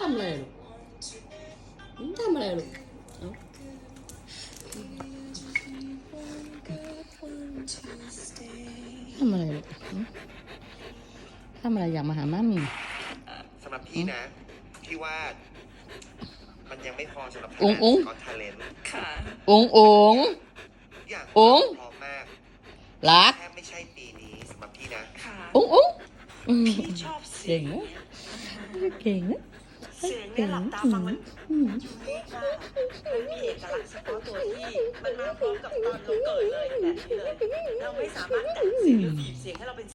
ทำอะไรลูกทำอะไรลูกทำอะไรลูกทำอะไรอยากมาหาม่ามีสำหรับพี่นะพี่ว่ามันยังไม่พอสำหรับก็ทาเลนต์ค่ะอย่างพร้อมมากรักแค่ไม่ใช่ปีนี้สำหรับพี่นะพี่ชอบเสี เก่ ย ง ง นะเก่งนะ เสียงเนี่ยหลับตาฟังมันยูนิคมากมันมีเอกลักษณ์เฉพาะตัวที่มันมาพร้อมกับตอนเราเกิดเลยแบบนี้เลยเราไม่สามารถแต่งเสียงหรือบีบเสียงให้เราเป็น